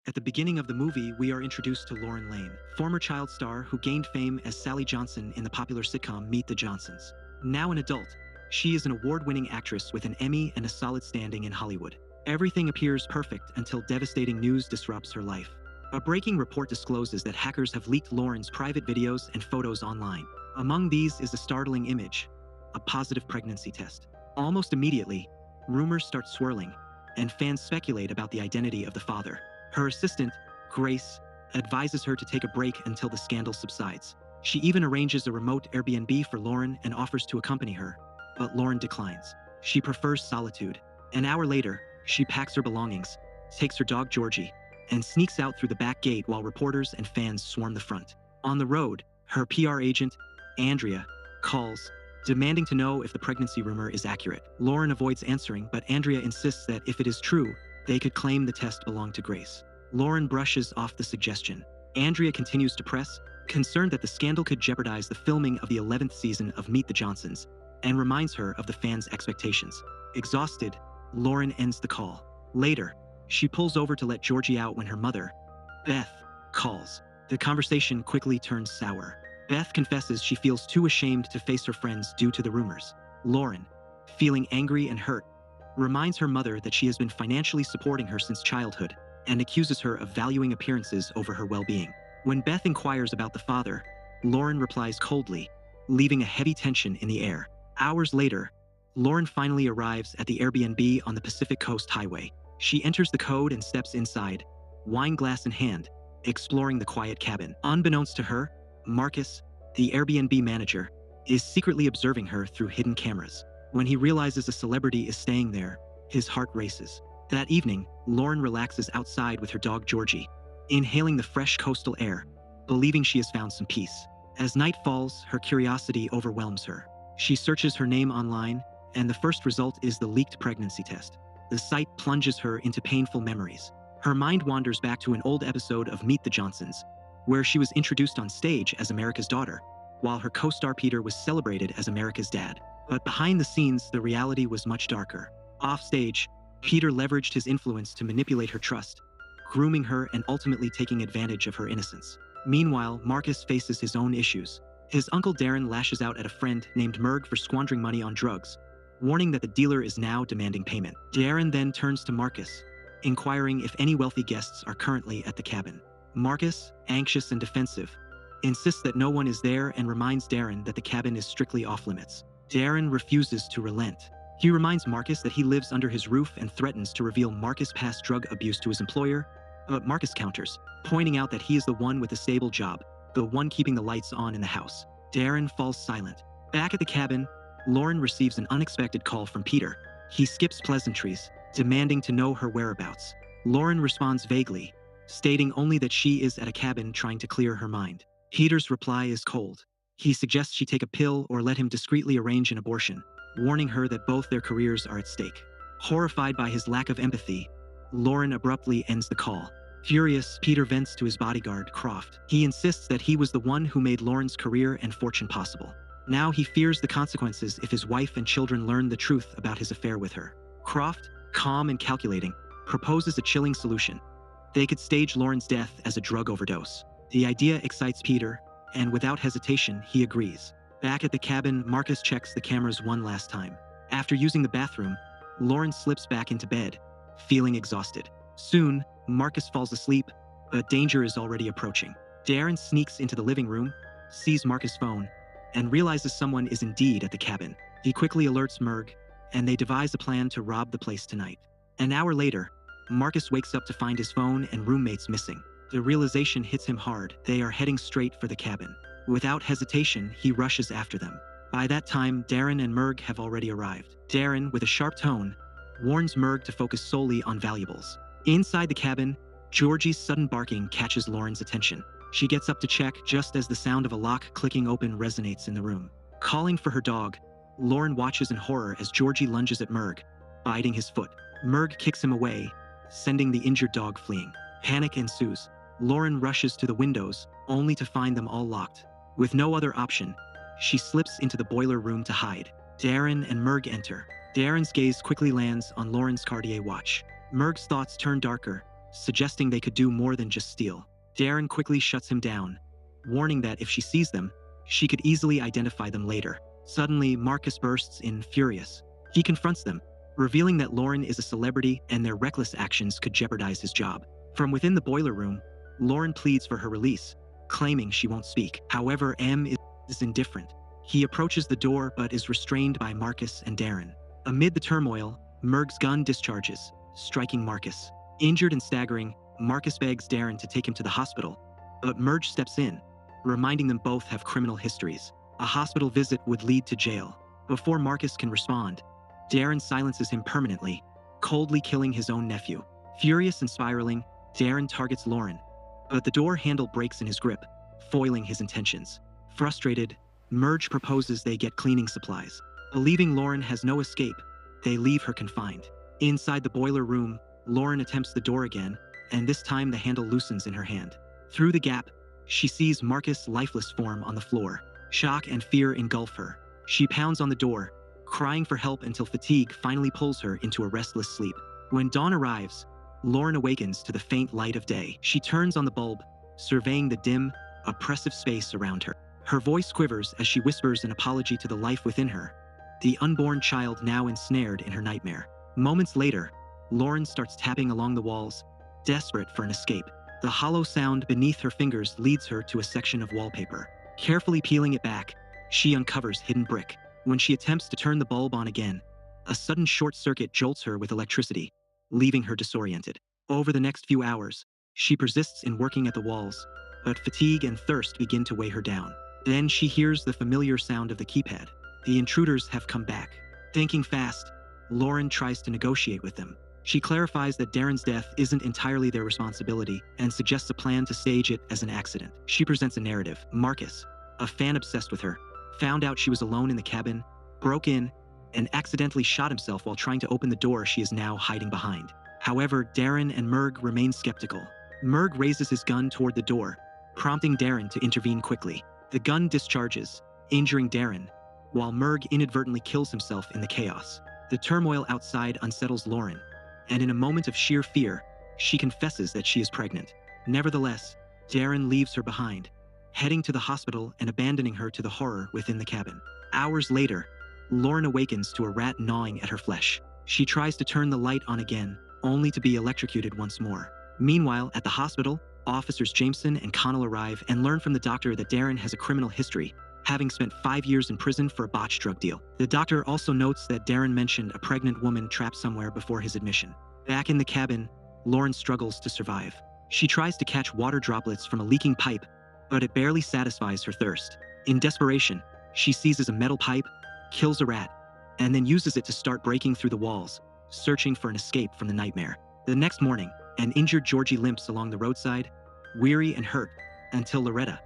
At the beginning of the movie, we are introduced to Lauren Lane, former child star who gained fame as Sally Johnson in the popular sitcom Meet the Johnsons. Now an adult, she is an award-winning actress with an Emmy and a solid standing in Hollywood. Everything appears perfect until devastating news disrupts her life. A breaking report discloses that hackers have leaked Lauren's private videos and photos online. Among these is a startling image, a positive pregnancy test. Almost immediately, rumors start swirling, and fans speculate about the identity of the father. Her assistant, Grace, advises her to take a break until the scandal subsides. She even arranges a remote Airbnb for Lauren and offers to accompany her, but Lauren declines. She prefers solitude. An hour later, she packs her belongings, takes her dog Georgie, and sneaks out through the back gate while reporters and fans swarm the front. On the road, her PR agent, Andrea, calls, demanding to know if the pregnancy rumor is accurate. Lauren avoids answering, but Andrea insists that if it is true, they could claim the test belonged to Grace. Lauren brushes off the suggestion. Andrea continues to press, concerned that the scandal could jeopardize the filming of the 11th season of Meet the Johnsons, and reminds her of the fans' expectations. Exhausted, Lauren ends the call. Later, she pulls over to let Georgie out when her mother, Beth, calls. The conversation quickly turns sour. Beth confesses she feels too ashamed to face her friends due to the rumors. Lauren, feeling angry and hurt, reminds her mother that she has been financially supporting her since childhood, and accuses her of valuing appearances over her well-being. When Beth inquires about the father, Lauren replies coldly, leaving a heavy tension in the air. Hours later, Lauren finally arrives at the Airbnb on the Pacific Coast Highway. She enters the code and steps inside, wine glass in hand, exploring the quiet cabin. Unbeknownst to her, Marcus, the Airbnb manager, is secretly observing her through hidden cameras. When he realizes a celebrity is staying there, his heart races. That evening, Lauren relaxes outside with her dog Georgie, inhaling the fresh coastal air, believing she has found some peace. As night falls, her curiosity overwhelms her. She searches her name online, and the first result is the leaked pregnancy test. The site plunges her into painful memories. Her mind wanders back to an old episode of Meet the Johnsons, where she was introduced on stage as America's daughter, while her co-star Peter was celebrated as America's dad. But behind the scenes, the reality was much darker. Off-stage, Peter leveraged his influence to manipulate her trust, grooming her and ultimately taking advantage of her innocence. Meanwhile, Marcus faces his own issues. His uncle Darren lashes out at a friend named Merg for squandering money on drugs, warning that the dealer is now demanding payment. Darren then turns to Marcus, inquiring if any wealthy guests are currently at the cabin. Marcus, anxious and defensive, insists that no one is there and reminds Darren that the cabin is strictly off-limits. Darren refuses to relent. He reminds Marcus that he lives under his roof and threatens to reveal Marcus' past drug abuse to his employer, but Marcus counters, pointing out that he is the one with a stable job, the one keeping the lights on in the house. Darren falls silent. Back at the cabin, Lauren receives an unexpected call from Peter. He skips pleasantries, demanding to know her whereabouts. Lauren responds vaguely, stating only that she is at a cabin trying to clear her mind. Peter's reply is cold. He suggests she take a pill or let him discreetly arrange an abortion, warning her that both their careers are at stake. Horrified by his lack of empathy, Lauren abruptly ends the call. Furious, Peter vents to his bodyguard, Croft. He insists that he was the one who made Lauren's career and fortune possible. Now he fears the consequences if his wife and children learn the truth about his affair with her. Croft, calm and calculating, proposes a chilling solution. They could stage Lauren's death as a drug overdose. The idea excites Peter, and without hesitation, he agrees. Back at the cabin, Marcus checks the cameras one last time. After using the bathroom, Lauren slips back into bed, feeling exhausted. Soon, Marcus falls asleep, but danger is already approaching. Darren sneaks into the living room, sees Marcus' phone, and realizes someone is indeed at the cabin. He quickly alerts Merg, and they devise a plan to rob the place tonight. An hour later, Marcus wakes up to find his phone and roommates missing. The realization hits him hard. They are heading straight for the cabin. Without hesitation, he rushes after them. By that time, Darren and Merg have already arrived. Darren, with a sharp tone, warns Merg to focus solely on valuables. Inside the cabin, Georgie's sudden barking catches Lauren's attention. She gets up to check just as the sound of a lock clicking open resonates in the room. Calling for her dog, Lauren watches in horror as Georgie lunges at Merg, biting his foot. Merg kicks him away, sending the injured dog fleeing. Panic ensues. Lauren rushes to the windows, only to find them all locked. With no other option, she slips into the boiler room to hide. Darren and Merg enter. Darren's gaze quickly lands on Lauren's Cartier watch. Merg's thoughts turn darker, suggesting they could do more than just steal. Darren quickly shuts him down, warning that if she sees them, she could easily identify them later. Suddenly, Marcus bursts in, furious. He confronts them, revealing that Lauren is a celebrity and their reckless actions could jeopardize his job. From within the boiler room, Lauren pleads for her release, claiming she won't speak. However, M is indifferent. He approaches the door but is restrained by Marcus and Darren. Amid the turmoil, Merg's gun discharges, striking Marcus. Injured and staggering, Marcus begs Darren to take him to the hospital, but Merg steps in, reminding them both have criminal histories. A hospital visit would lead to jail. Before Marcus can respond, Darren silences him permanently, coldly killing his own nephew. Furious and spiraling, Darren targets Lauren, but the door handle breaks in his grip, foiling his intentions. Frustrated, Merg proposes they get cleaning supplies. Believing Lauren has no escape, they leave her confined. Inside the boiler room, Lauren attempts the door again, and this time the handle loosens in her hand. Through the gap, she sees Marcus' lifeless form on the floor. Shock and fear engulf her. She pounds on the door, crying for help until fatigue finally pulls her into a restless sleep. When dawn arrives, Lauren awakens to the faint light of day. She turns on the bulb, surveying the dim, oppressive space around her. Her voice quivers as she whispers an apology to the life within her, the unborn child now ensnared in her nightmare. Moments later, Lauren starts tapping along the walls, desperate for an escape. The hollow sound beneath her fingers leads her to a section of wallpaper. Carefully peeling it back, she uncovers hidden brick. When she attempts to turn the bulb on again, a sudden short circuit jolts her with electricity, leaving her disoriented. Over the next few hours, she persists in working at the walls, but fatigue and thirst begin to weigh her down. Then she hears the familiar sound of the keypad. The intruders have come back. Thinking fast, Lauren tries to negotiate with them. She clarifies that Darren's death isn't entirely their responsibility and suggests a plan to stage it as an accident. She presents a narrative. Marcus, a fan obsessed with her, found out she was alone in the cabin, broke in, and accidentally shot himself while trying to open the door she is now hiding behind. However, Darren and Merg remain skeptical. Merg raises his gun toward the door, prompting Darren to intervene quickly. The gun discharges, injuring Darren, while Merg inadvertently kills himself in the chaos. The turmoil outside unsettles Lauren, and in a moment of sheer fear, she confesses that she is pregnant. Nevertheless, Darren leaves her behind, heading to the hospital and abandoning her to the horror within the cabin. Hours later, Lauren awakens to a rat gnawing at her flesh. She tries to turn the light on again, only to be electrocuted once more. Meanwhile, at the hospital, Officers Jameson and Connell arrive and learn from the doctor that Darren has a criminal history, having spent 5 years in prison for a botched drug deal. The doctor also notes that Darren mentioned a pregnant woman trapped somewhere before his admission. Back in the cabin, Lauren struggles to survive. She tries to catch water droplets from a leaking pipe, but it barely satisfies her thirst. In desperation, she seizes a metal pipe, kills a rat, and then uses it to start breaking through the walls, searching for an escape from the nightmare. The next morning, an injured Georgie limps along the roadside, weary and hurt, until Loretta,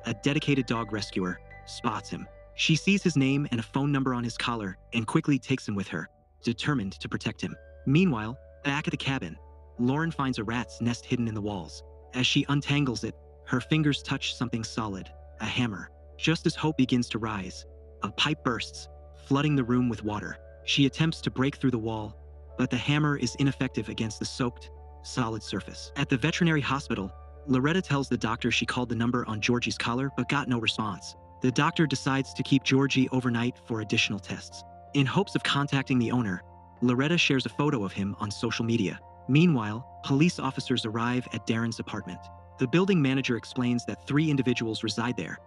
a dedicated dog rescuer, spots him. She sees his name and a phone number on his collar and quickly takes him with her, determined to protect him. Meanwhile, back at the cabin, Lauren finds a rat's nest hidden in the walls. As she untangles it, her fingers touch something solid, a hammer. Just as hope begins to rise, a pipe bursts, flooding the room with water. She attempts to break through the wall, but the hammer is ineffective against the soaked, solid surface. At the veterinary hospital, Loretta tells the doctor she called the number on Georgie's collar but got no response. The doctor decides to keep Georgie overnight for additional tests. In hopes of contacting the owner, Loretta shares a photo of him on social media. Meanwhile, police officers arrive at Darren's apartment. The building manager explains that 3 individuals reside there: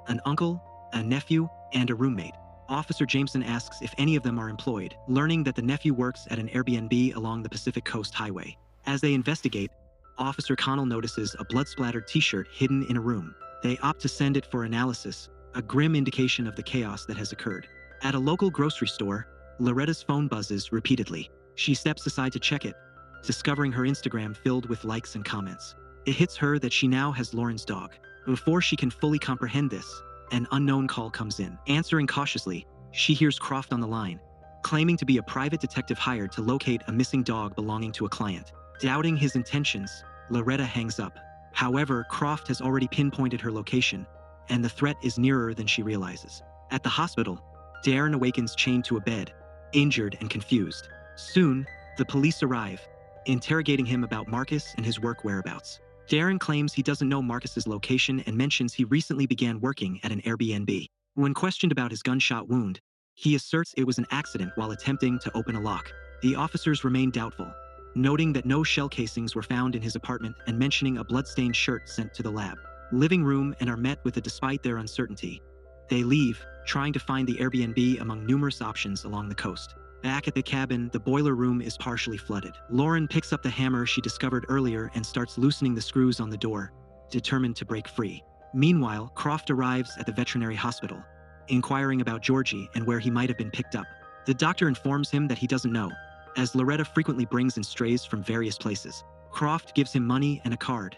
an uncle, a nephew, and a roommate. Officer Jameson asks if any of them are employed, learning that the nephew works at an Airbnb along the Pacific Coast Highway. As they investigate, Officer Connell notices a blood-splattered t-shirt hidden in a room. They opt to send it for analysis, a grim indication of the chaos that has occurred. At a local grocery store, Loretta's phone buzzes repeatedly. She steps aside to check it, discovering her Instagram filled with likes and comments. It hits her that she now has Lauren's dog. Before she can fully comprehend this, an unknown call comes in. Answering cautiously, she hears Croft on the line, claiming to be a private detective hired to locate a missing dog belonging to a client. Doubting his intentions, Loretta hangs up. However, Croft has already pinpointed her location, and the threat is nearer than she realizes. At the hospital, Darren awakens chained to a bed, injured and confused. Soon, the police arrive, interrogating him about Marcus and his work whereabouts. Darren claims he doesn't know Marcus's location and mentions he recently began working at an Airbnb. When questioned about his gunshot wound, he asserts it was an accident while attempting to open a lock. The officers remain doubtful, noting that no shell casings were found in his apartment and mentioning a bloodstained shirt sent to the lab. Living room and are met with a despite their uncertainty. They leave, trying to find the Airbnb among numerous options along the coast. Back at the cabin, the boiler room is partially flooded. Lauren picks up the hammer she discovered earlier and starts loosening the screws on the door, determined to break free. Meanwhile, Croft arrives at the veterinary hospital, inquiring about Georgie and where he might have been picked up. The doctor informs him that he doesn't know, as Loretta frequently brings in strays from various places. Croft gives him money and a card,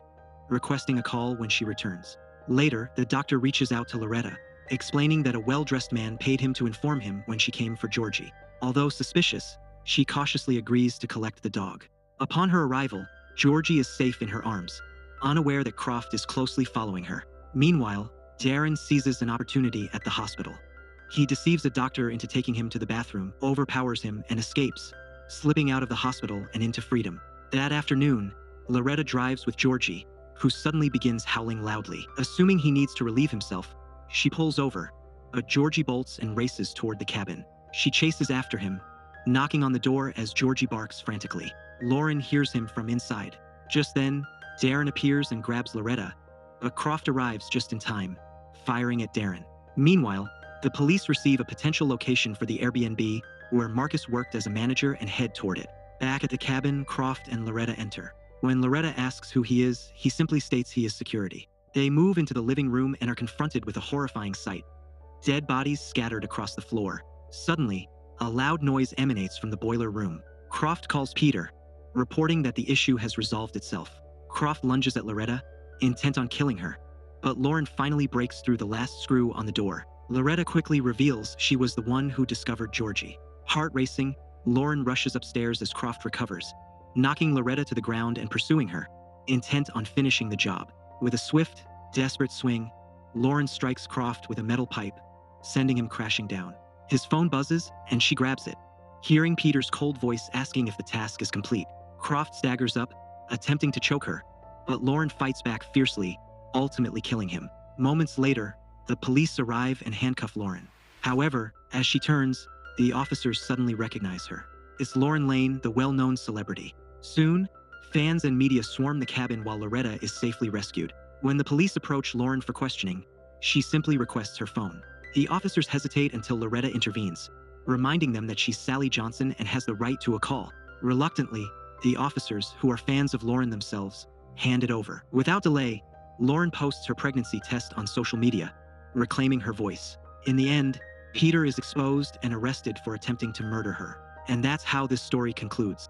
requesting a call when she returns. Later, the doctor reaches out to Loretta, explaining that a well-dressed man paid him to inform him when she came for Georgie. Although suspicious, she cautiously agrees to collect the dog. Upon her arrival, Georgie is safe in her arms, unaware that Croft is closely following her. Meanwhile, Darren seizes an opportunity at the hospital. He deceives a doctor into taking him to the bathroom, overpowers him, and escapes, slipping out of the hospital and into freedom. That afternoon, Loretta drives with Georgie, who suddenly begins howling loudly. Assuming he needs to relieve himself, she pulls over, but Georgie bolts and races toward the cabin. She chases after him, knocking on the door as Georgie barks frantically. Lauren hears him from inside. Just then, Darren appears and grabs Loretta, but Croft arrives just in time, firing at Darren. Meanwhile, the police receive a potential location for the Airbnb where Marcus worked as a manager and head toward it. Back at the cabin, Croft and Loretta enter. When Loretta asks who he is, he simply states he is security. They move into the living room and are confronted with a horrifying sight. Dead bodies scattered across the floor. Suddenly, a loud noise emanates from the boiler room. Croft calls Peter, reporting that the issue has resolved itself. Croft lunges at Loretta, intent on killing her, but Lauren finally breaks through the last screw on the door. Loretta quickly reveals she was the one who discovered Georgie. Heart racing, Lauren rushes upstairs as Croft recovers, knocking Loretta to the ground and pursuing her, intent on finishing the job. With a swift, desperate swing, Lauren strikes Croft with a metal pipe, sending him crashing down. His phone buzzes, and she grabs it. Hearing Peter's cold voice asking if the task is complete, Croft staggers up, attempting to choke her, but Lauren fights back fiercely, ultimately killing him. Moments later, the police arrive and handcuff Lauren. However, as she turns, the officers suddenly recognize her. It's Lauren Lane, the well-known celebrity. Soon, fans and media swarm the cabin while Loretta is safely rescued. When the police approach Lauren for questioning, she simply requests her phone. The officers hesitate until Loretta intervenes, reminding them that she's Sally Johnson and has the right to a call. Reluctantly, the officers, who are fans of Lauren themselves, hand it over. Without delay, Lauren posts her pregnancy test on social media, reclaiming her voice. In the end, Peter is exposed and arrested for attempting to murder her. And that's how this story concludes.